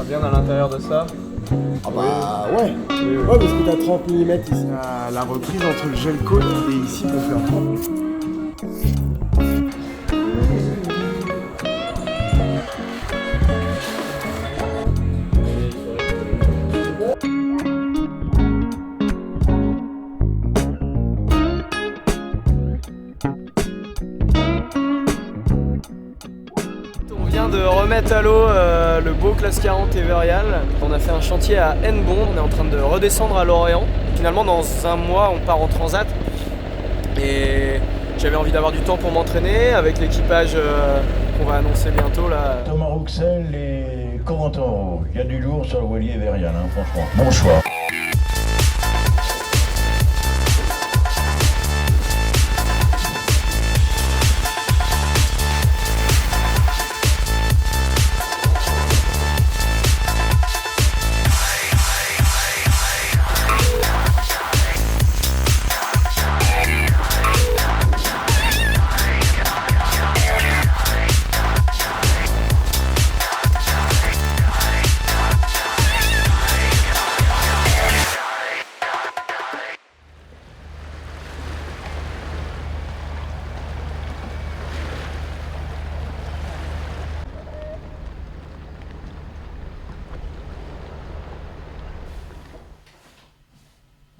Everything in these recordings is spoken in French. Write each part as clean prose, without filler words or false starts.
bien à l'intérieur de ça. Ah bah ouais. Ouais, parce que t'as 30 mm ici. La reprise entre le gel coat et ici pour faire 30. On vient de remettre à l'eau le beau classe 40 Everial. On a fait un chantier à Hennebont, on est en train de redescendre à Lorient. Finalement dans un mois on part en transat et j'avais envie d'avoir du temps pour m'entraîner avec l'équipage qu'on va annoncer bientôt là. Thomas Rouxel et Corentin Rowe. Il y a du lourd sur le voilier Everial, hein, franchement. Bon choix.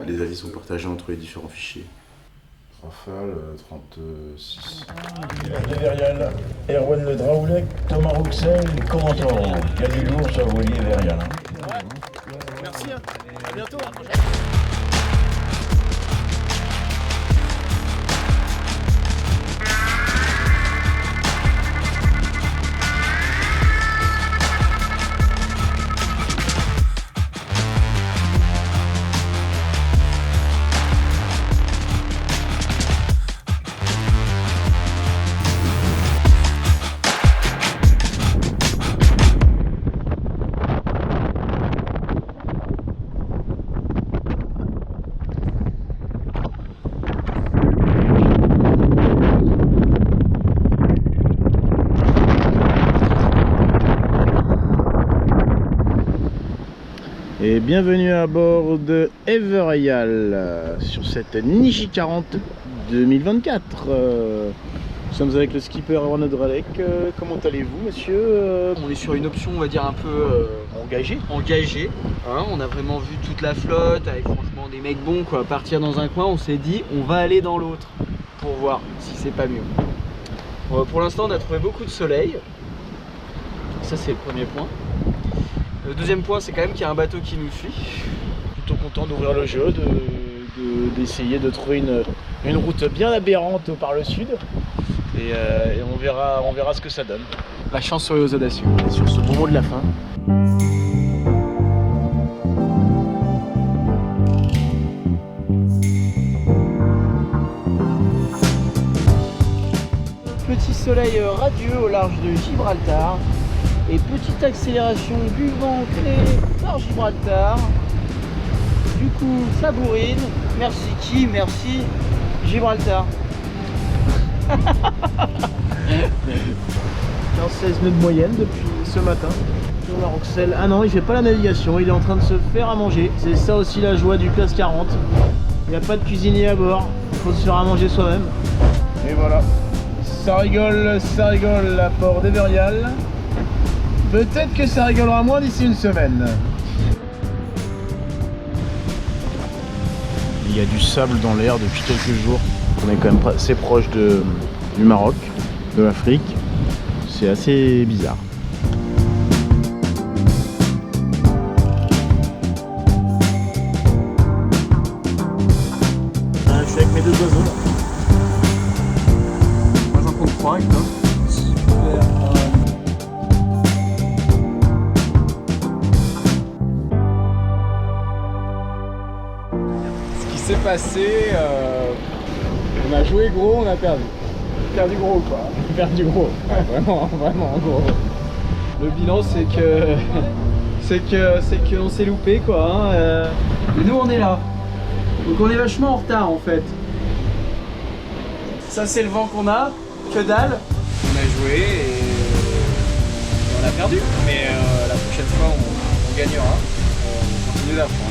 Les avis sont partagés entre les différents fichiers. Rafale 36. Everial, Erwan Le Draoulec, Thomas Rouxel et Corentin Rowe. Il y a du lourd sur le voilier Everial. Hein. Merci, à bientôt. Et bienvenue à bord de Everial sur cette Nishi 40 2024. Nous sommes avec le skipper Erwan Le Draoulec. Comment allez-vous, monsieur? On est sur une option, on va dire, un peu engagée. Hein, on a vraiment vu toute la flotte avec franchement des mecs bons quoi. Partir dans un coin, on s'est dit on va aller dans l'autre pour voir si c'est pas mieux. Pour l'instant, on a trouvé beaucoup de soleil. Ça, c'est le premier point. Le deuxième point, c'est quand même qu'il y a un bateau qui nous suit. Plutôt content d'ouvrir le jeu, d'essayer de trouver une route bien aberrante par le sud. Et on verra ce que ça donne. La chance sur les audacieux. Et sur ce bon mot de la fin. Petit soleil radieux au large de Gibraltar. Et petite accélération du vent créée par Gibraltar. Du coup, ça bourrine. Merci qui? Merci Gibraltar. 16 nœuds de moyenne depuis ce matin. Thomas Rouxel, ah non, il fait pas la navigation, il est en train de se faire à manger. C'est ça aussi la joie du classe 40. Il n'y a pas de cuisinier à bord, il faut se faire à manger soi-même. Et voilà, ça rigole à bord d'Everial. Peut-être que ça rigolera moins d'ici une semaine. Il y a du sable dans l'air depuis quelques jours. On est quand même assez proche du Maroc, de l'Afrique. C'est assez bizarre. Je suis avec mes deux oiseaux là. Moi j'en compte 3 avec toi. Super. Ce qui s'est passé, on a joué gros, on a perdu. Perdu gros quoi. Perdu gros. Ouais, vraiment gros. Le bilan c'est que on s'est loupé quoi. Hein. Et nous on est là. Donc on est vachement en retard en fait. Ça c'est le vent qu'on a, que dalle. On a joué et on a perdu. Mais la prochaine fois on gagnera. On continue d'apprendre.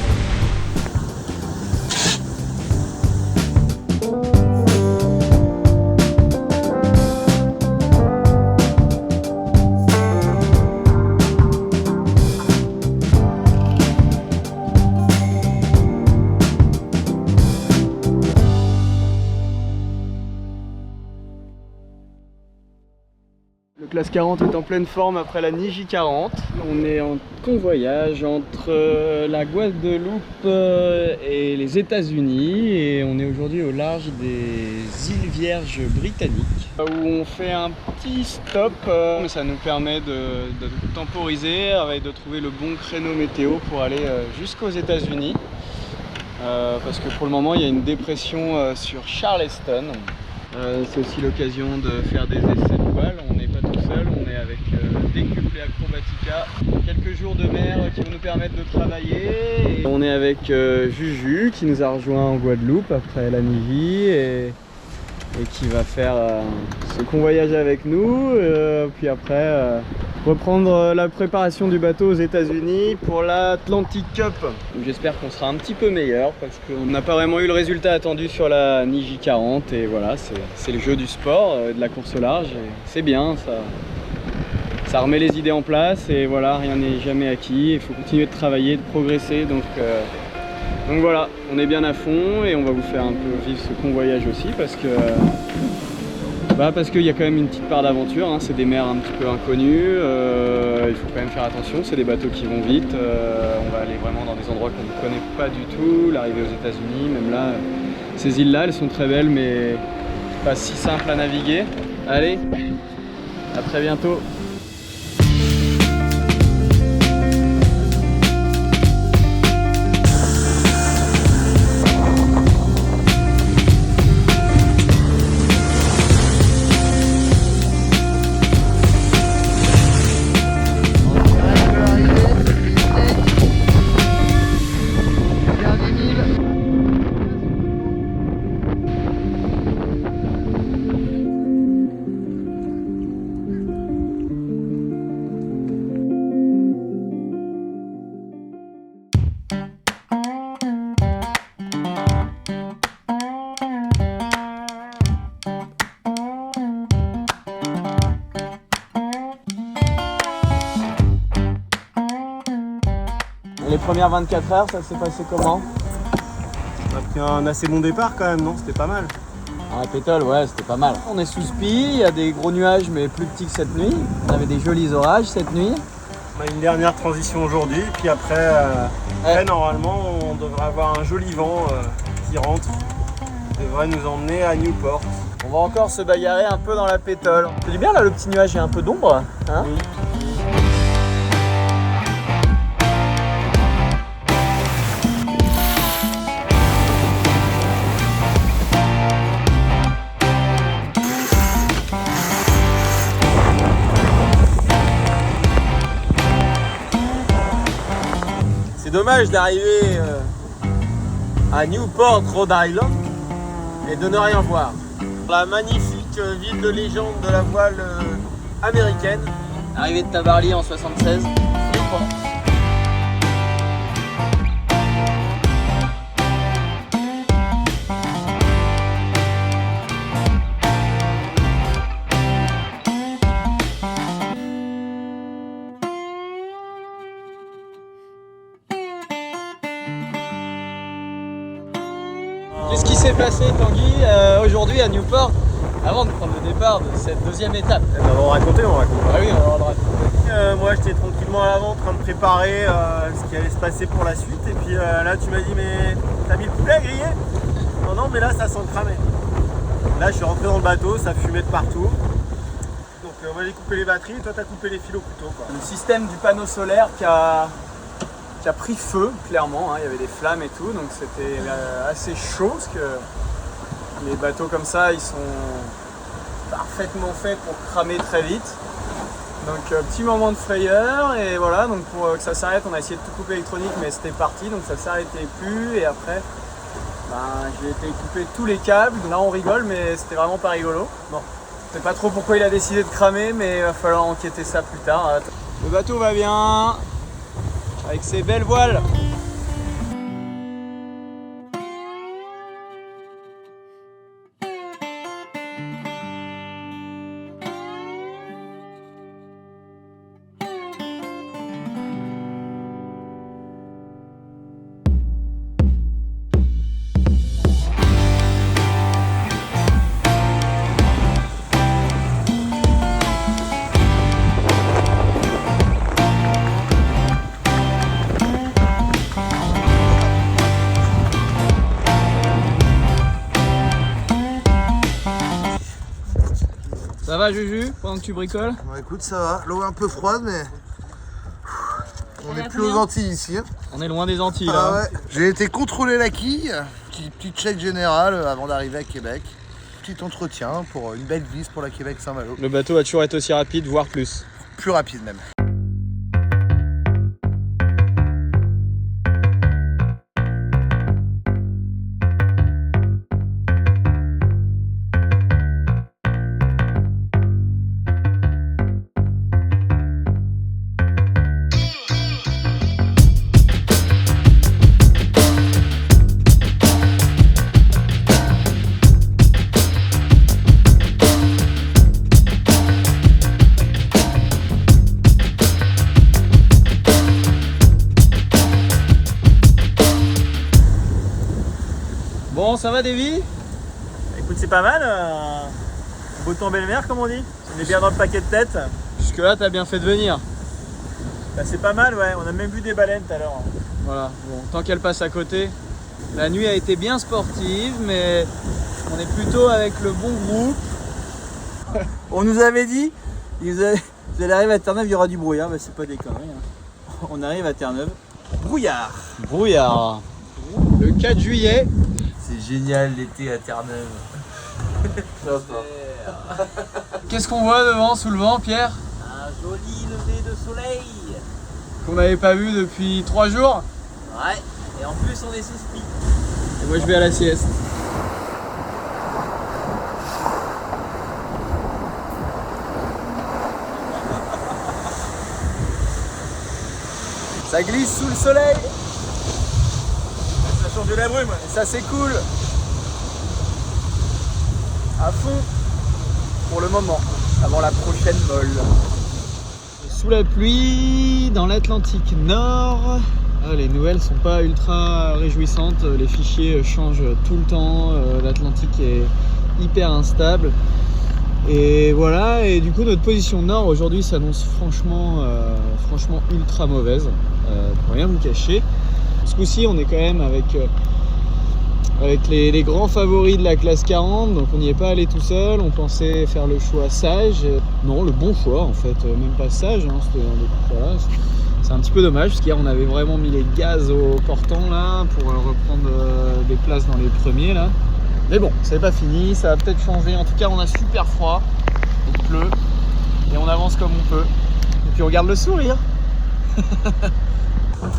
Le classe 40 est en pleine forme après la Niji 40. On est en convoyage entre la Guadeloupe et les États-Unis et on est aujourd'hui au large des îles Vierges britanniques où on fait un petit stop. Ça nous permet de temporiser et de trouver le bon créneau météo pour aller jusqu'aux États-Unis parce que pour le moment il y a une dépression sur Charleston. C'est aussi l'occasion de faire des essais de voile. On n'est pas tout seul, on est avec Décuple et Acrobatica. Quelques jours de mer qui vont nous permettre de travailler. Et on est avec Juju qui nous a rejoint en Guadeloupe après la Niji et qui va faire ce convoyage avec nous. Puis après reprendre la préparation du bateau aux États-Unis pour l'Atlantic Cup. J'espère qu'on sera un petit peu meilleur parce qu'on n'a pas vraiment eu le résultat attendu sur la Niji 40 et voilà, c'est le jeu du sport, de la course au large et c'est bien, ça remet les idées en place et voilà, rien n'est jamais acquis, il faut continuer de travailler, de progresser donc voilà, on est bien à fond et on va vous faire un peu vivre ce convoyage aussi parce qu'il y a quand même une petite part d'aventure, hein. C'est des mers un petit peu inconnues, il faut quand même faire attention, c'est des bateaux qui vont vite, on va aller vraiment dans des endroits qu'on ne connaît pas du tout, l'arrivée aux États-Unis, même là, ces îles-là, elles sont très belles mais pas si simples à naviguer. Allez, à très bientôt. Les premières 24 heures, ça s'est passé comment? On a pris un assez bon départ quand même, non? C'était pas mal. Ah, pétole, ouais, c'était pas mal. On est sous spi, il y a des gros nuages mais plus petits que cette nuit. On avait des jolis orages cette nuit. On a une dernière transition aujourd'hui, puis après, normalement, on devrait avoir un joli vent qui rentre. Il devrait nous emmener à Newport. On va encore se bagarrer un peu dans la pétole. C'est du bien là, le petit nuage, il y a un peu d'ombre, hein? Oui. C'est dommage d'arriver à Newport, Rhode Island et de ne rien voir. La magnifique ville de légende de la voile américaine. Arrivée de Tabarly en 76. Newport. Qu'est-ce qui s'est passé, Tanguy, aujourd'hui à Newport, avant de prendre le départ de cette deuxième étape? On va raconter. Ah oui, on va avoir le raconter. Moi j'étais tranquillement à l'avant en train de préparer ce qui allait se passer pour la suite et puis là tu m'as dit mais t'as mis le poulet à griller? Non mais là ça sent cramé. Là je suis rentré dans le bateau, ça fumait de partout. Donc moi j'ai coupé les batteries, toi t'as coupé les fils au couteau quoi. Le système du panneau solaire qui a pris feu, clairement, hein. Il y avait des flammes et tout, donc c'était assez chaud parce que les bateaux comme ça ils sont parfaitement faits pour cramer très vite. Donc petit moment de frayeur et voilà, donc pour que ça s'arrête on a essayé de tout couper électronique mais c'était parti donc ça s'arrêtait plus et après j'ai été couper tous les câbles. Là on rigole mais c'était vraiment pas rigolo. Bon, je sais pas trop pourquoi il a décidé de cramer mais il va falloir enquêter ça plus tard. Le bateau va bien. avec ses belles voiles. Ça va Juju, pendant que tu bricoles? Bon, écoute, ça va. L'eau est un peu froide, mais on n'est plus aux Antilles ici. Hein. On est loin des Antilles Ah là. ouais. J'ai été contrôler la quille, petit check général avant d'arriver à Québec. Petit entretien pour une belle vis pour la Québec-Saint-Malo. Le bateau va toujours être aussi rapide, voire plus. Plus rapide même. Bon, ça va Davy? Écoute, c'est pas mal. Beau temps belle-mère, comme on dit. On est bien dans le paquet de tête. Jusque là, t'as bien fait de venir. Bah, c'est pas mal, ouais. On a même vu des baleines tout à l'heure. Voilà, bon, tant qu'elle passe à côté. La nuit a été bien sportive, mais on est plutôt avec le bon groupe. On nous avait dit, vous allez arriver à Terre-Neuve, il y aura du brouillard. Bah, c'est pas des conneries. Hein. On arrive à Terre-Neuve, brouillard. Brouillard. Le 4 juillet. C'est génial l'été à Terre-Neuve. Qu'est-ce qu'on voit devant, sous le vent, Pierre? Un joli lever de soleil. Qu'on n'avait pas vu depuis 3 jours. Ouais, et en plus on est sous spi. Et moi je vais à la sieste. Ça glisse sous le soleil. Ça change de la brume. Et ça c'est cool. À fond pour le moment, avant la prochaine molle. Sous la pluie, dans l'Atlantique Nord. Ah, les nouvelles sont pas ultra réjouissantes, les fichiers changent tout le temps, l'Atlantique est hyper instable. Et voilà, et du coup notre position nord aujourd'hui s'annonce franchement ultra mauvaise, pour rien vous cacher. Ce coup-ci on est quand même avec les grands favoris de la classe 40, donc on n'y est pas allé tout seul, on pensait faire le choix sage. Non, le bon choix en fait, même pas sage, hein, voilà, c'est un petit peu dommage parce qu'hier on avait vraiment mis les gaz au portant là pour reprendre des places dans les premiers là. Mais bon, c'est pas fini, ça va peut-être changer. En tout cas, on a super froid, il pleut et on avance comme on peut. Et puis on garde le sourire.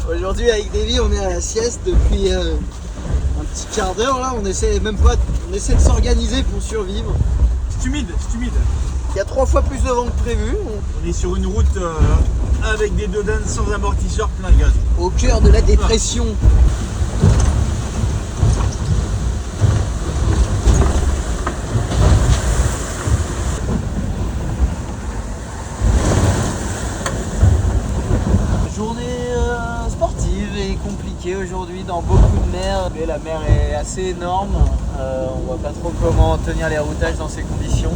Aujourd'hui avec Davy on est à la sieste depuis un petit quart d'heure là, on essaie de s'organiser pour survivre. C'est humide, c'est humide. Il y a 3 fois plus de vent que prévu, On est sur une route avec des dodanes sans amortisseur plein de gaz. au cœur de la dépression. Journée sportive et compliquée aujourd'hui dans beaucoup de mers. Et la mer est assez énorme, on voit pas trop comment tenir les routages dans ces conditions.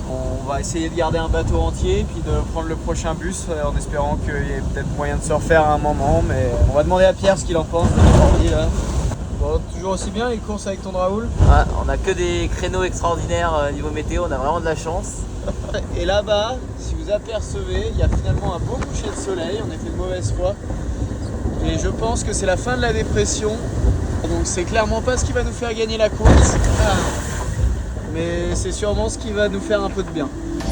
On va essayer de garder un bateau entier puis de prendre le prochain bus en espérant qu'il y ait peut-être moyen de se refaire à un moment, mais on va demander à Pierre ce qu'il en pense de notre ordi là. Bon, toujours aussi bien les courses avec ton Raoul? Ouais, on a que des créneaux extraordinaires niveau météo, on a vraiment de la chance. Et là-bas, si vous apercevez, il y a finalement un beau coucher de soleil, on était de mauvaise foi. Et je pense que c'est la fin de la dépression. Donc c'est clairement pas ce qui va nous faire gagner la course. Mais c'est sûrement ce qui va nous faire un peu de bien.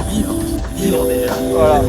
Vivre déjà. Voilà.